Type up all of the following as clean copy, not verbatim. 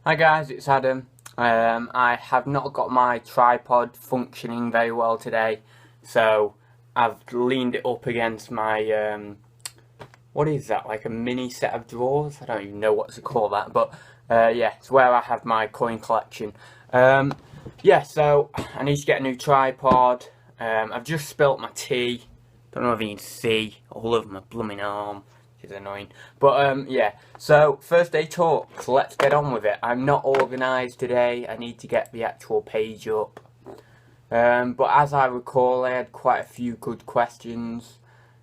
Hi guys, it's Adam. I have not got my tripod functioning very well today, so I've leaned it up against my, what is that, like a mini set of drawers? I don't even know what to call that, but yeah, it's where I have my coin collection. Yeah, so I need to get a new tripod. I've just spilt my tea. Don't know if you can see all over my blooming arm. Is annoying, but yeah, so first day talk, let's get on with it. I'm not organised today. I need to get the actual page up, but as I recall, I had quite a few good questions.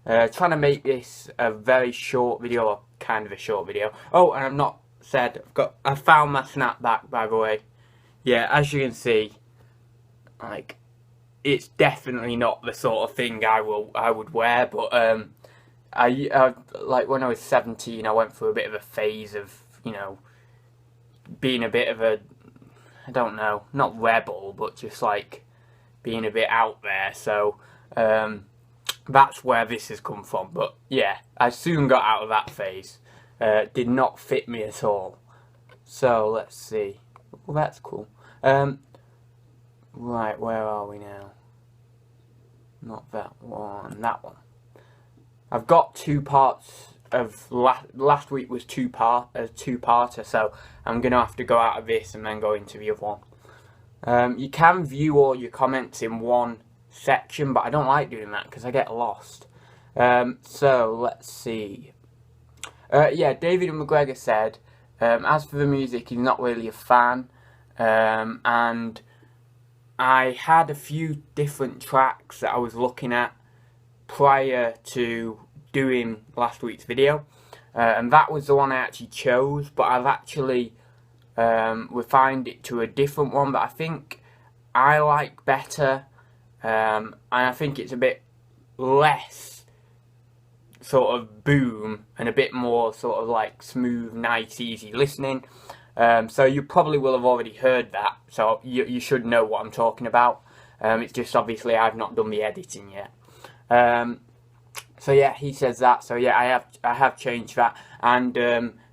Trying to make this a very short video, or kind of a short video. Oh, and I've not said, I found my snapback, by the way. Yeah, as you can see, like, it's definitely not the sort of thing I would wear, but I like when I was 17, I went through a bit of a phase of, being a bit of a, I don't know, not rebel, but just like being a bit out there. So that's where this has come from. But yeah, I soon got out of that phase. Did not fit me at all. So let's see. Well, that's cool. Right, where are we now? Not that one, that one. I've got two parts of last week was two-parter, so I'm gonna have to go out of this and then go into the other one. You can view all your comments in one section, but I don't like doing that because I get lost. So let's see. Yeah, David McGregor said, as for the music, he's not really a fan, and I had a few different tracks that I was looking at prior to doing last week's video, and that was the one I actually chose, but I've actually refined it to a different one that I think I like better, and I think it's a bit less sort of boom and a bit more sort of like smooth, nice, easy listening. So you probably will have already heard that, so you should know what I'm talking about. It's just obviously I've not done the editing yet. So yeah, he says that. So yeah, I have changed that, and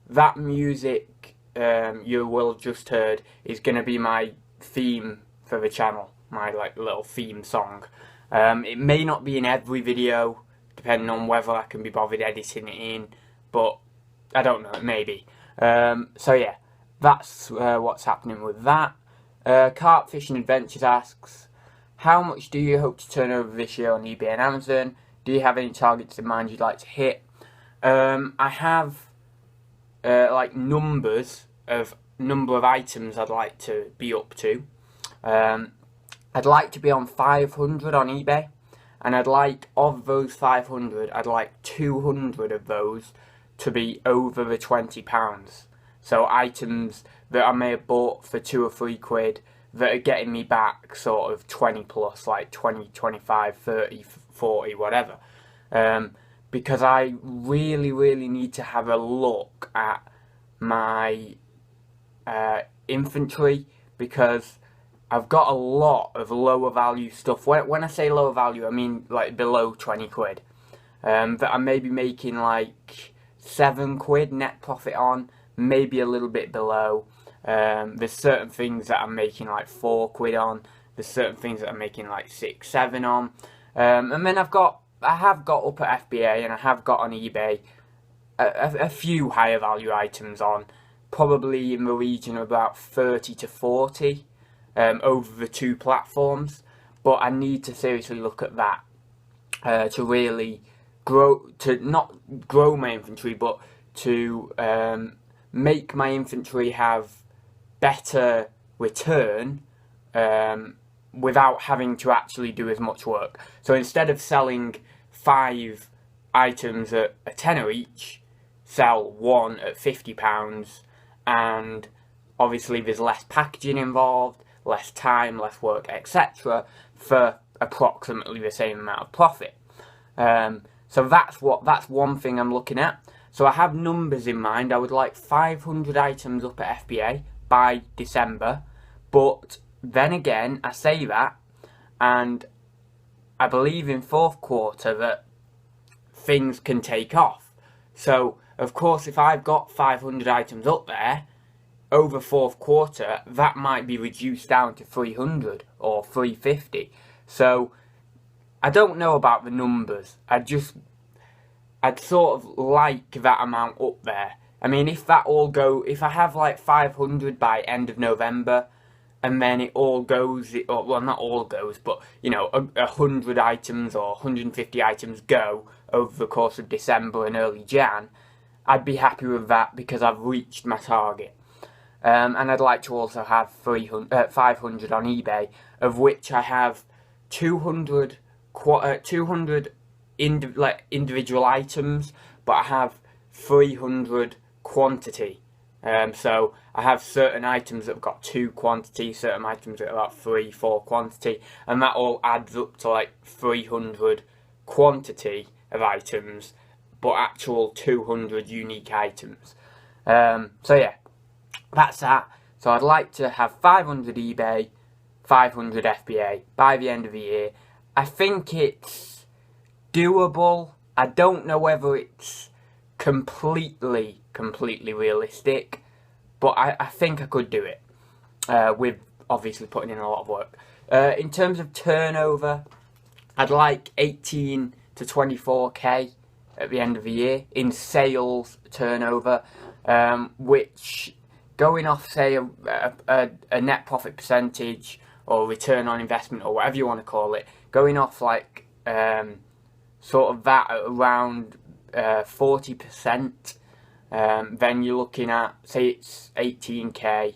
that music you will have just heard is going to be my theme for the channel, my like little theme song. It may not be in every video, depending on whether I can be bothered editing it in, but I don't know, maybe. So yeah, that's what's happening with that. Carp Fishing Adventures asks, how much do you hope to turn over this year on eBay and Amazon? Do you have any targets in mind you'd like to hit? I have like number of items I'd like to be up to. I'd like to be on 500 on eBay, and I'd like, of those 500, I'd like 200 of those to be over the £20. So items that I may have bought for 2 or 3 quid that are getting me back sort of 20 plus, like 20, 25, 30, 40, whatever. Because I really need to have a look at my inventory, because I've got a lot of lower value stuff. When I say lower value, I mean like below 20 quid. That I may be making like 7 quid net profit on, maybe a little bit below. There's certain things that I'm making like 4 quid on. There's certain things that I'm making like 6, 7 on. And then I have got up at FBA, and I have got on eBay a few higher value items on, probably in the region of about 30 to 40 over the 2 platforms. But I need to seriously look at that to really not grow my inventory, but to make my inventory have better return without having to actually do as much work. So instead of selling 5 items at a tenner each, sell 1 at £50, and obviously there's less packaging involved, less time, less work, etc., for approximately the same amount of profit. So that's one thing I'm looking at. So I have numbers in mind. I would like 500 items up at FBA by December, but then again, I say that, and I believe in 4th quarter that things can take off. So, of course, if I've got 500 items up there, over fourth quarter, that might be reduced down to 300 or 350. So I don't know about the numbers. I'd sort of like that amount up there. I mean, if I have like 500 by end of November, and then it all goes, well, not all goes, but, you know, 100 items or 150 items go over the course of December and early Jan, I'd be happy with that because I've reached my target. And I'd like to also have 500 on eBay, of which I have 200 individual items, but I have 300 quantity. So I have certain items that have got 2 quantity, certain items that have got 3, 4 quantity, and that all adds up to like 300 quantity of items, but actual 200 unique items. So yeah, that's that. So I'd like to have 500 eBay, 500 FBA by the end of the year. I think it's doable. I don't know whether it's completely realistic, but I think I could do it, with obviously putting in a lot of work. In terms of turnover, I'd like 18 to 24k at the end of the year in sales turnover, which, going off, say, a net profit percentage or return on investment or whatever you want to call it, going off like sort of that at around 40%, then you're looking at, say it's 18k,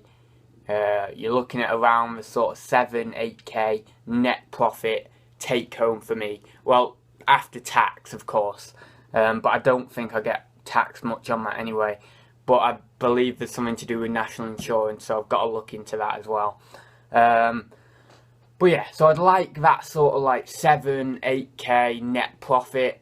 you're looking at around the sort of 7-8k net profit take home for me. Well, after tax, of course, but I don't think I get taxed much on that anyway. But I believe there's something to do with national insurance, so I've got to look into that as well. But yeah, so I'd like that sort of like 7-8k net profit,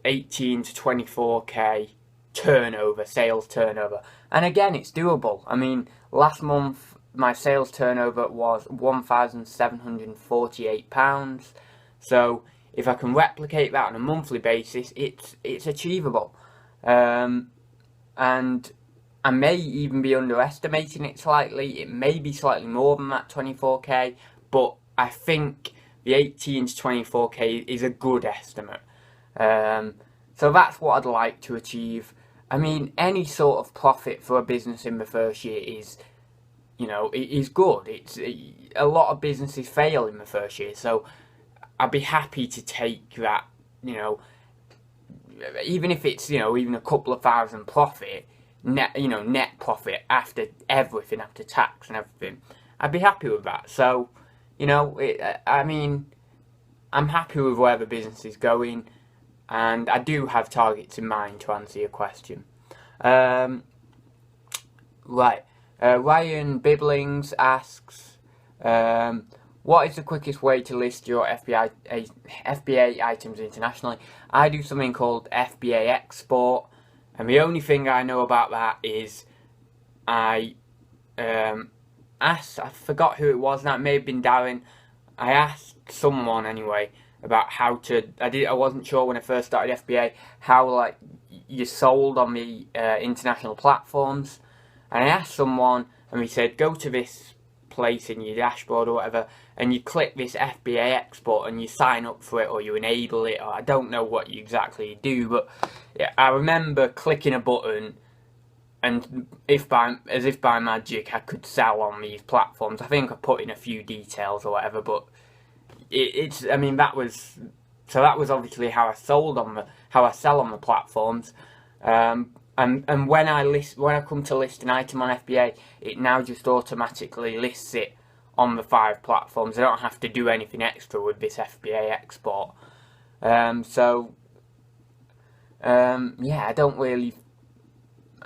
18 to 24k turnover, sales turnover. And again, it's doable. I mean, last month my sales turnover was £1,748. So if I can replicate that on a monthly basis, it's achievable. And I may even be underestimating it slightly. It may be slightly more than that 24k, but I think the 18 to 24k is a good estimate. So that's what I'd like to achieve. I mean, any sort of profit for a business in the first year is, you know, it is good. A lot of businesses fail in the first year, so I'd be happy to take that, you know, even if it's, you know, even a couple of thousand profit, net profit after everything, after tax and everything, I'd be happy with that. So, you know, I mean, I'm happy with where the business is going, and I do have targets in mind, to answer your question. Right, Ryan Bibblings asks, what is the quickest way to list your FBA items internationally? I do something called FBA export, and the only thing I know about that is I forgot who it was now, it may have been Darren. I asked someone anyway about how to, I wasn't sure when I first started FBA how like you sold on the international platforms, and I asked someone and he said go to this place in your dashboard or whatever and you click this FBA export and you sign up for it or you enable it, or I don't know what you exactly do, but yeah, I remember clicking a button and as if by magic I could sell on these platforms. I think I put in a few details or whatever, but I mean, that was obviously how I sell on the platforms. And when I come to list an item on FBA, it now just automatically lists it on the 5 platforms. I don't have to do anything extra with this FBA export. Yeah, I don't really.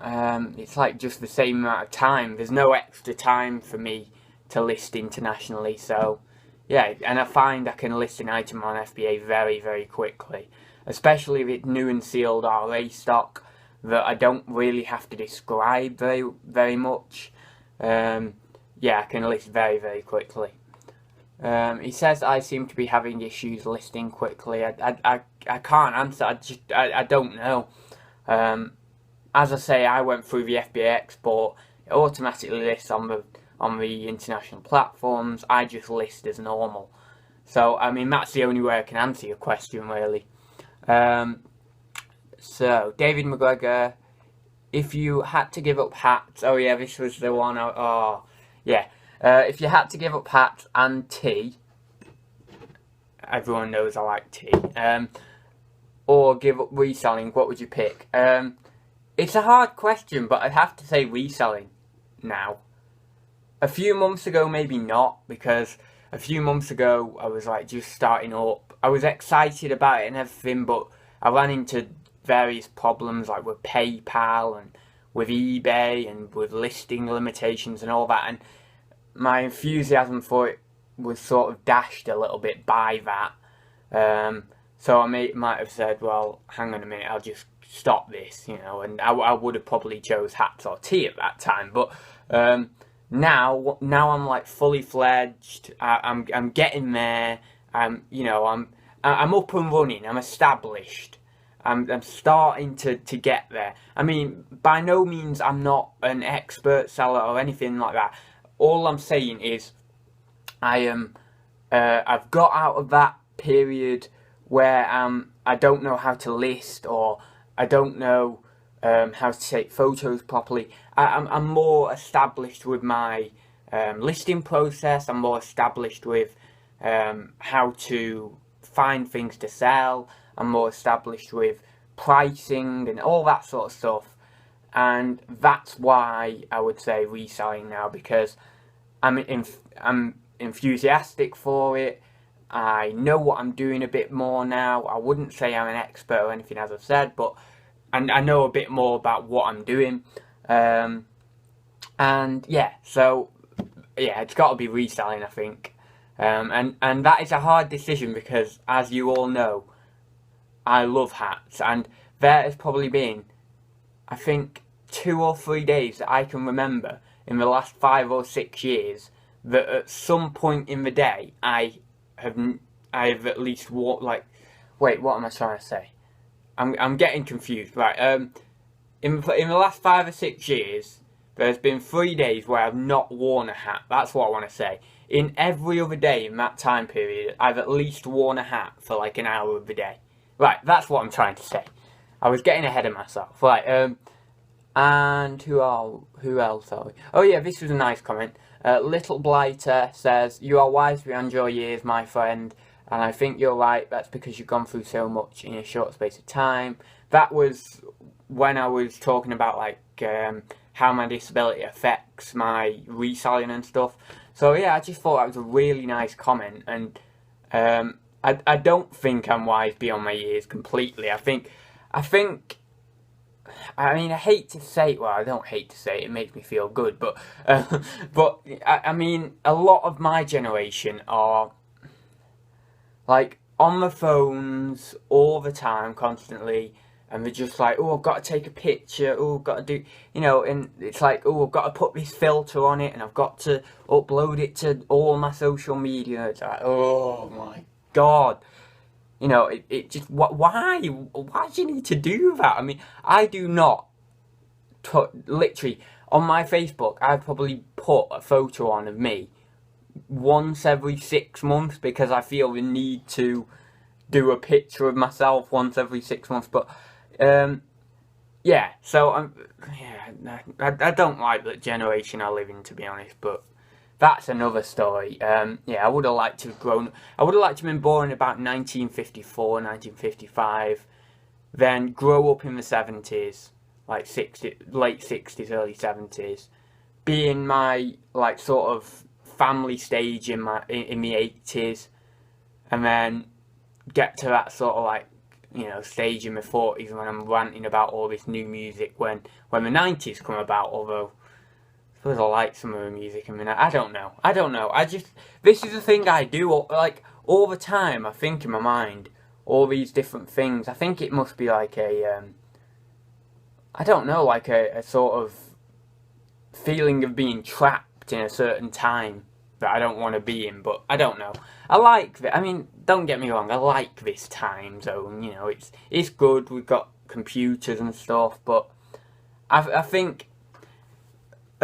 It's like just the same amount of time. There's no extra time for me to list internationally, so yeah, and I find I can list an item on FBA very, very quickly, especially if it's new and sealed RA stock that I don't really have to describe very, very much. Yeah, I can list very, very quickly. He says I seem to be having issues listing quickly. I can't answer. I don't know. As I say, I went through the FBA export. It automatically lists on the international platforms. I just list as normal. So, I mean, that's the only way I can answer your question, really. So, David McGregor, if you had to give up hats... Oh, yeah, this was the one... Oh, yeah. If you had to give up hats and tea... Everyone knows I like tea. Or give up reselling, what would you pick? It's a hard question, but I'd have to say reselling now. A few months ago, maybe not, because a few months ago, I was like just starting up. I was excited about it and everything, but I ran into various problems like with PayPal and with eBay and with listing limitations and all that, and my enthusiasm for it was sort of dashed a little bit by that. So I might have said, well, hang on a minute, I'll just stop this, you know, and I would have probably chose hats or tea at that time, but now I'm like fully fledged. I'm getting there. You know, I'm up and running. I'm established. I'm starting to get there. I mean, by no means I'm not an expert seller or anything like that. All I'm saying is I've got out of that period where I don't know how to list, or I don't know how to take photos properly. I'm more established with my listing process. I'm more established with how to find things to sell. I'm more established with pricing and all that sort of stuff. And that's why I would say reselling now, because I'm enthusiastic for it. I know what I'm doing a bit more now. I wouldn't say I'm an expert or anything, as I've said, but I know a bit more about what I'm doing. And yeah, so yeah, it's got to be reselling, I think. And that is a hard decision because, as you all know, I love hats, and there has probably been, I think, 2 or 3 days that I can remember in the last 5 or 6 years that at some point in the day I have at least like, wait, what am I trying to say? I'm getting confused. Right, in the last 5 or 6 years, there's been 3 days where I've not worn a hat. That's what I want to say. In every other day in that time period, I've at least worn a hat for like an hour of the day. Right, that's what I'm trying to say. I was getting ahead of myself. Right, and who else are we? Oh yeah, this was a nice comment. Little Blighter says, "You are wise beyond your years, my friend, and I think you're right. That's because you've gone through so much in a short space of time." That was when I was talking about like how my disability affects my reselling and stuff. So yeah, I just thought that was a really nice comment, and I don't think I'm wise beyond my years completely. I mean, I hate to say it, well, I don't hate to say it makes me feel good, but I mean, a lot of my generation are, like, on the phones all the time, constantly, and they're just like, oh, I've got to take a picture, oh, I've got to do, you know, and it's like, oh, I've got to put this filter on it, and I've got to upload it to all my social media. It's like, oh my God. You know, it just, why do you need to do that? I mean, I do not, literally, on my Facebook, I probably put a photo on of me once every 6 months because I feel the need to do a picture of myself once every 6 months. But, yeah, so, I don't like the generation I live in, to be honest, but that's another story. Yeah, I would have liked to have grown. I would have liked to have been born in about 1954, 1955, then grow up in the 70s, like late 60s, early 70s, be in my like sort of family stage in the 80s, and then get to that sort of like, you know, stage in my 40s when I'm ranting about all this new music when the 90s come about, although I suppose I like some of the music. I mean, I don't know. This is the thing I do, like, all the time. I think in my mind, all these different things. I think it must be like a, I don't know, like a sort of feeling of being trapped in a certain time that I don't want to be in, but I don't know. I mean, don't get me wrong, I like this time zone, you know, it's good, we've got computers and stuff, but I think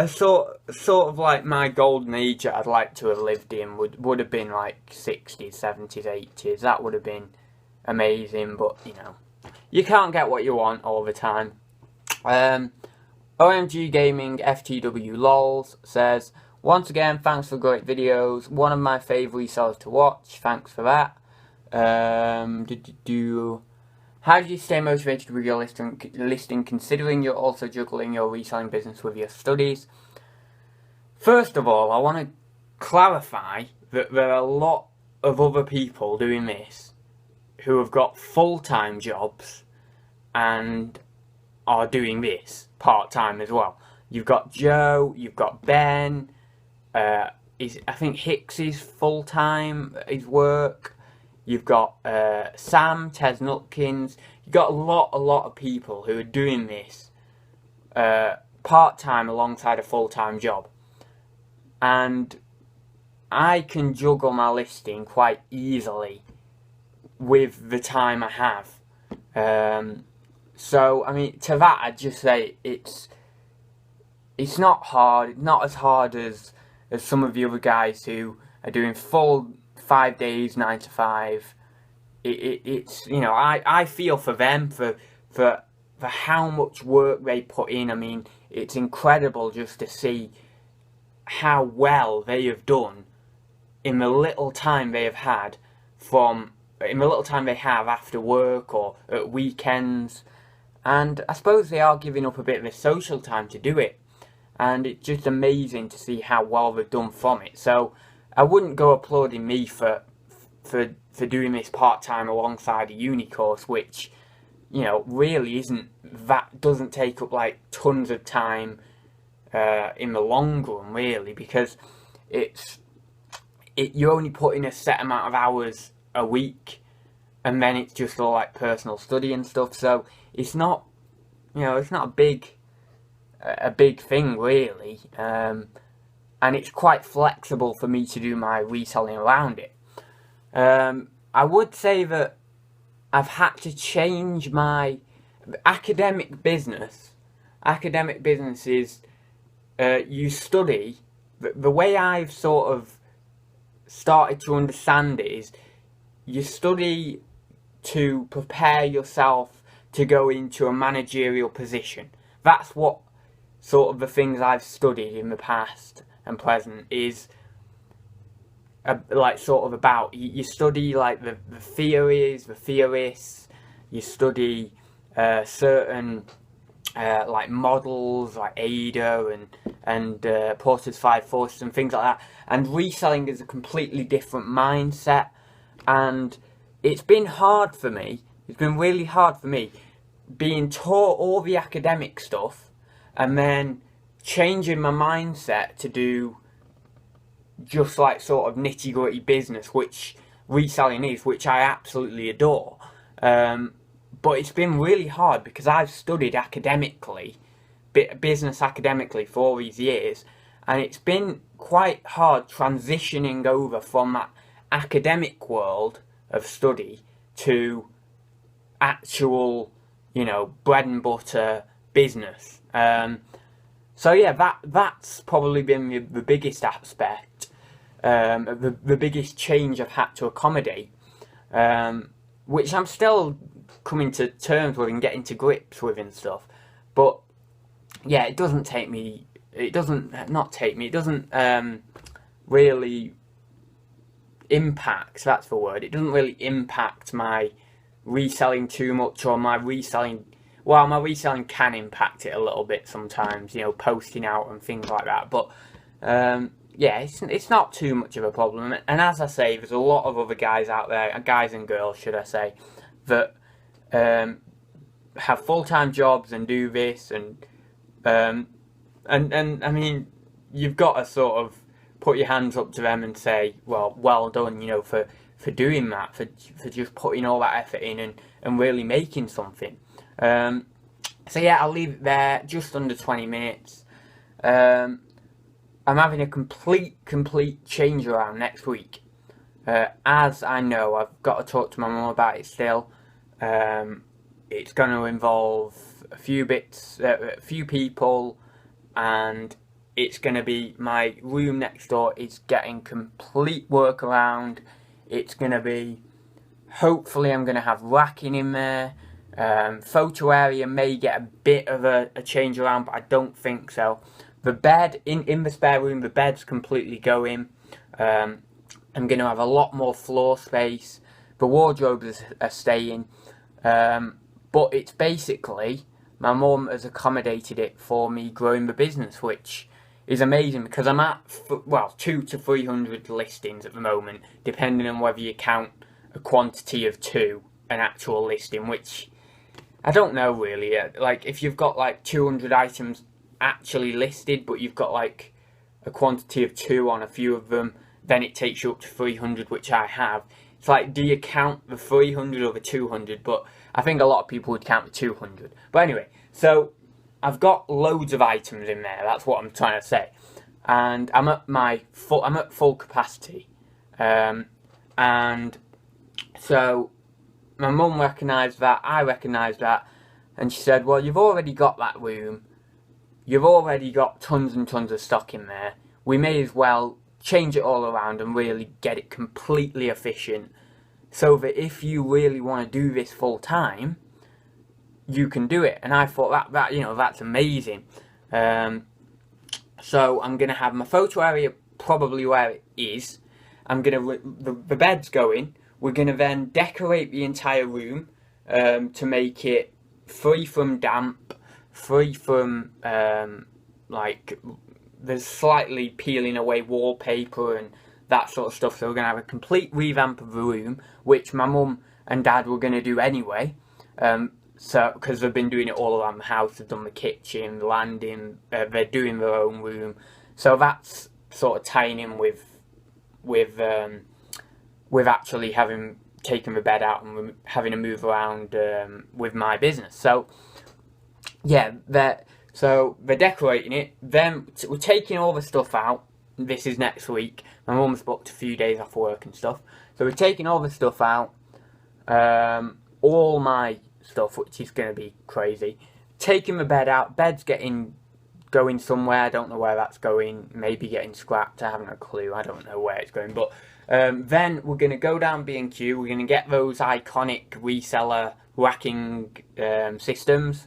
sort of like my golden age that I'd like to have lived in would have been like 60s, 70s, 80s. That would have been amazing, but you know, you can't get what you want all the time. OMG Gaming FTW LOLs says, once again, thanks for great videos. One of my favourite resellers to watch. Thanks for that. How do you stay motivated with your listing considering you're also juggling your reselling business with your studies? First of all, I want to clarify that there are a lot of other people doing this who have got full-time jobs and are doing this part-time as well. You've got Joe, you've got Ben, I think Hicks is full-time, his work. You've got Sam, Tez Nutkins. You've got a lot of people who are doing this part-time alongside a full-time job. And I can juggle my listing quite easily with the time I have. So, I mean, to that I'd just say it's not hard. It's not as hard as some of the other guys who are doing full 5 days, 9 to 5. It's, you know, I feel for them for how much work they put in. I mean, it's incredible just to see how well they have done in the little time they have had after work or at weekends. And I suppose they are giving up a bit of their social time to do it. And it's just amazing to see how well they've done from it. So I wouldn't go applauding me for doing this part-time alongside a uni course, which, you know, really doesn't take up like tons of time in the long run, really, because you're only putting a set amount of hours a week, and then it's just all like personal study and stuff. So it's not, you know, it's not a big thing really, and it's quite flexible for me to do my reselling around it. I would say that I've had to change my academic business. Academic business is you study. The way I've sort of started to understand it is you study to prepare yourself to go into a managerial position. That's what sort of the things I've studied in the past and present is like sort of about. You study like the theories, the theorists. You study certain like models like Ada and Porter's 5 Forces and things like that. And reselling is a completely different mindset, and it's been hard for me. It's been really hard for me being taught all the academic stuff and then changing my mindset to do just like sort of nitty-gritty business, which reselling is, which I absolutely adore. But it's been really hard because I've studied academically, business academically for all these years, and it's been quite hard transitioning over from that academic world of study to actual, you know, bread and butter business. So yeah, that's probably been the biggest aspect, the biggest change I've had to accommodate, which I'm still coming to terms with and getting to grips with and stuff. But yeah, it doesn't really impact, that's the word, it doesn't really impact my reselling too much, or my reselling can impact it a little bit sometimes, you know, posting out and things like that, but yeah, it's not too much of a problem. And as I say, there's a lot of other guys out there, guys and girls should I say, that have full-time jobs and do this, and I mean, you've got to sort of put your hands up to them and say, well done, you know, for doing that, for just putting all that effort in and really making something. So yeah, I'll leave it there, just under 20 minutes. I'm having a complete change around next week. As I know, I've got to talk to my mum about it still. It's going to involve a few people, and it's going to be my room next door is getting complete work around. It's going to be, hopefully I'm going to have racking in there. Photo area may get a bit of a change around, but I don't think so. The bed, in the spare room, the bed's completely going. I'm going to have a lot more floor space. The wardrobes are staying. But it's basically, my mum has accommodated it for me growing the business, which is amazing because I'm at, well, 200 to 300 listings at the moment, depending on whether you count a quantity of 2, an actual listing, which I don't know really. Like, if you've got like 200 items actually listed, but you've got like a quantity of 2 on a few of them, then it takes you up to 300, which I have. It's like, do you count the 300 or the 200? But I think a lot of people would count the 200. But anyway, so I've got loads of items in there. That's what I'm trying to say. And I'm at full capacity. And so my mum recognised that, I recognised that, and she said, well, you've already got that room. You've already got tons and tons of stock in there. We may as well change it all around and really get it completely efficient, so that if you really want to do this full time, you can do it. And I thought that you know, that's amazing. So I'm gonna have my photo area probably where it is. I'm gonna the bed's going. We're gonna then decorate the entire room to make it free from damp, free from like there's slightly peeling away wallpaper and that sort of stuff. So we're going to have a complete revamp of the room, which my mum and dad were going to do anyway. So because they've been doing it all around the house. They've done the kitchen, the landing, they're doing their own room. So that's sort of tying in with actually having taken the bed out and having to move around with my business. So yeah, so they're decorating it. Then we're taking all the stuff out. This is next week. My mum's booked a few days off work and stuff. So we're taking all the stuff out. All my stuff, which is going to be crazy. Taking the bed out. Bed's going somewhere. I don't know where that's going. Maybe getting scrapped. I haven't a clue. I don't know where it's going. But then we're going to go down B&Q. We're going to get those iconic reseller racking systems.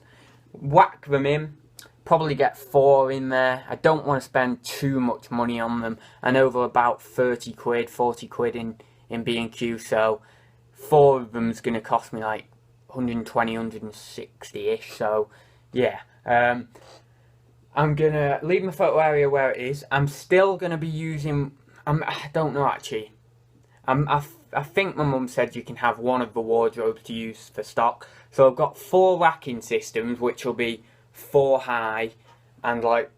Whack them in. Probably get 4 in there. I don't want to spend too much money on them. I know they're about 30 quid, 40 quid in B&Q, so 4 of them is going to cost me like 120, 160-ish, so yeah. I'm going to leave my photo area where it is. I'm still going to be using, I don't know actually. I think my mum said you can have one of the wardrobes to use for stock. So I've got 4 racking systems, which will be 4 high, and like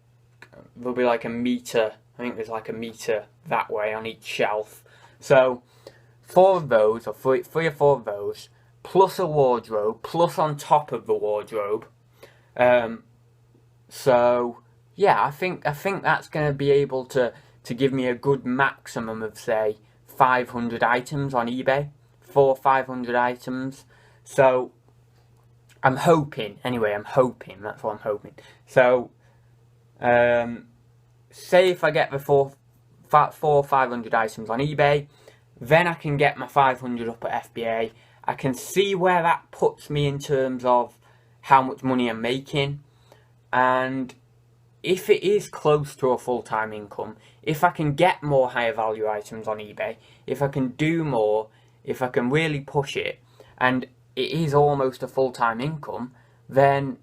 there'll be like a meter. I think there's like a meter that way on each shelf. So 4 of those, or 3 or 4 of those, plus a wardrobe, plus on top of the wardrobe. So yeah, I think that's going to be able to give me a good maximum of say 500 items on eBay, 400 or 500 items. So I'm hoping, that's what I'm hoping. So, say if I get the 400 or 500 items on eBay, then I can get my 500 up at FBA. I can see where that puts me in terms of how much money I'm making. And if it is close to a full-time income, if I can get more higher value items on eBay, if I can do more, if I can really push it, and it is almost a full-time income, then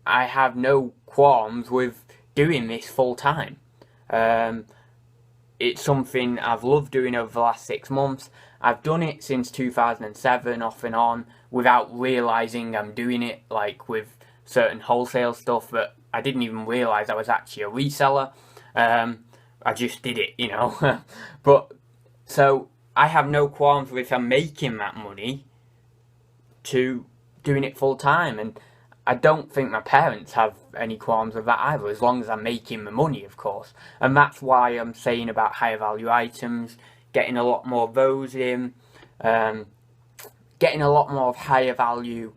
I have no qualms with doing this full-time. It's something I've loved doing over the last 6 months. I've done it since 2007, off and on, without realising I'm doing it, like with certain wholesale stuff that I didn't even realise I was actually a reseller. I just did it, you know. But, so, I have no qualms with if I'm making that money to doing it full time, and I don't think my parents have any qualms with that either, as long as I'm making the money, of course. And that's why I'm saying about higher value items, getting a lot more of those in, getting a lot more of higher value,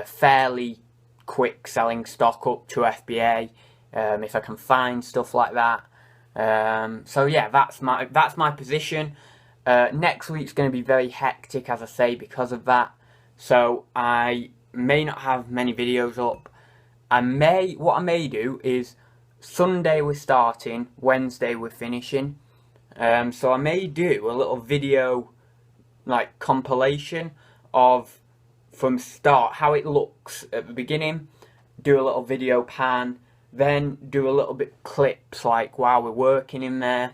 fairly quick selling stock up to FBA if I can find stuff like that. So yeah, that's my position. Next week's going to be very hectic, as I say, because of that. So I may not have many videos up. What I may do is Sunday we're starting, Wednesday we're finishing. So I may do a little video like compilation of from start how it looks at the beginning, do a little video pan, then do a little bit clips like while we're working in there,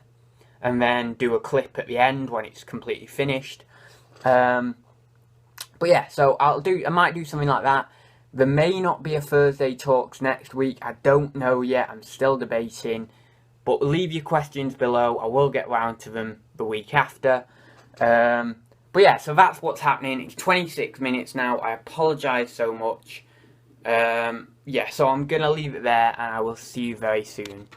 and then do a clip at the end when it's completely finished. But yeah, so I might do something like that. There may not be a Thursday Talks next week. I don't know yet. I'm still debating. But leave your questions below. I will get round to them the week after. But yeah, so that's what's happening. It's 26 minutes now. I apologise so much. Yeah, so I'm going to leave it there, and I will see you very soon.